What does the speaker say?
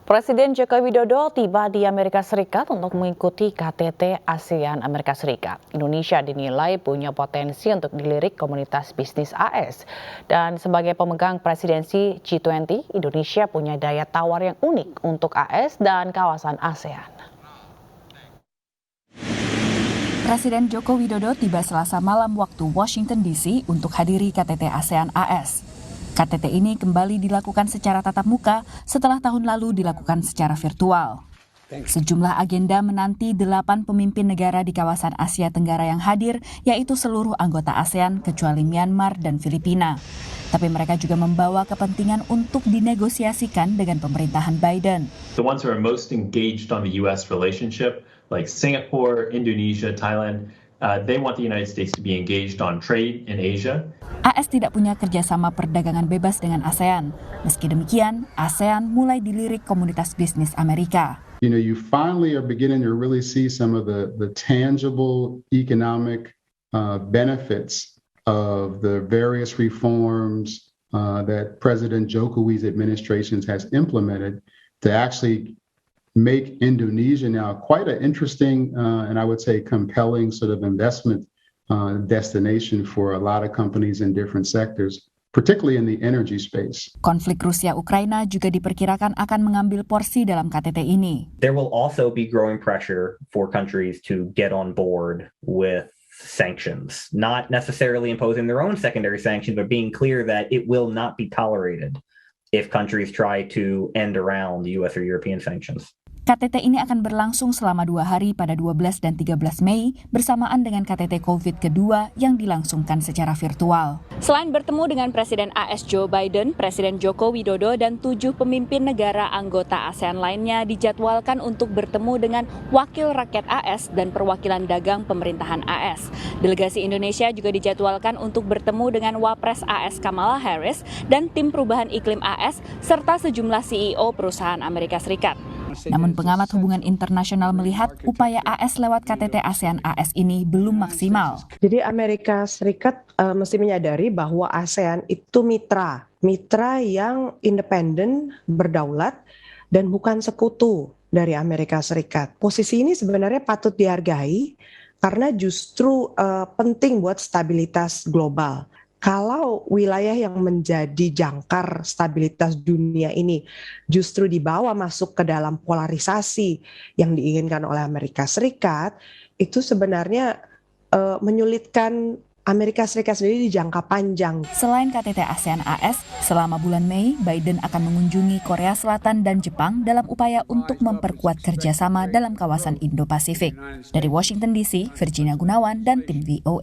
Presiden Joko Widodo tiba di Amerika Serikat untuk mengikuti KTT ASEAN Amerika Serikat. Indonesia dinilai punya potensi untuk dilirik komunitas bisnis AS. Dan sebagai pemegang presidensi G20, Indonesia punya daya tawar yang unik untuk AS dan kawasan ASEAN. Presiden Joko Widodo tiba Selasa malam waktu Washington DC untuk hadiri KTT ASEAN AS. KTT ini kembali dilakukan secara tatap muka setelah tahun lalu dilakukan secara virtual. Sejumlah agenda menanti 8 pemimpin negara di kawasan Asia Tenggara yang hadir, yaitu seluruh anggota ASEAN kecuali Myanmar dan Filipina. Tapi mereka juga membawa kepentingan untuk dinegosiasikan dengan pemerintahan Biden. The ones who are most engaged on the U.S. relationship, like Singapore, Indonesia, Thailand, they want the United States to be engaged on trade in Asia. AS tidak punya kerjasama perdagangan bebas dengan ASEAN. Meski demikian, ASEAN mulai dilirik komunitas bisnis Amerika. You finally are beginning to really see some of the tangible economic benefits of the various reforms that President Jokowi's administration has implemented to actually make Indonesia now quite an interesting and I would say compelling sort of investment destination for a lot of companies in different sectors, particularly in the energy space. Konflik Rusia-Ukraina juga diperkirakan akan mengambil porsi dalam KTT ini. There will also be growing pressure for countries to get on board with sanctions, not necessarily imposing their own secondary sanctions, but being clear that it will not be tolerated if countries try to end around the US or European sanctions. KTT ini akan berlangsung selama 2 hari pada 12 dan 13 Mei bersamaan dengan KTT COVID kedua yang dilangsungkan secara virtual. Selain bertemu dengan Presiden AS Joe Biden, Presiden Joko Widodo dan 7 pemimpin negara anggota ASEAN lainnya dijadwalkan untuk bertemu dengan wakil rakyat AS dan perwakilan dagang pemerintahan AS. Delegasi Indonesia juga dijadwalkan untuk bertemu dengan Wapres AS Kamala Harris dan tim perubahan iklim AS serta sejumlah CEO perusahaan Amerika Serikat. Namun pengamat hubungan internasional melihat upaya AS lewat KTT ASEAN AS ini belum maksimal. Jadi Amerika Serikat mesti menyadari bahwa ASEAN itu mitra yang independen, berdaulat, dan bukan sekutu dari Amerika Serikat. Posisi ini sebenarnya patut dihargai karena justru penting buat stabilitas global. Kalau wilayah yang menjadi jangkar stabilitas dunia ini justru dibawa masuk ke dalam polarisasi yang diinginkan oleh Amerika Serikat, itu sebenarnya menyulitkan Amerika Serikat sendiri di jangka panjang. Selain KTT ASEAN AS, selama bulan Mei, Biden akan mengunjungi Korea Selatan dan Jepang dalam upaya untuk memperkuat kerjasama dalam kawasan Indo-Pasifik. Dari Washington DC, Virginia Gunawan dan tim VOA.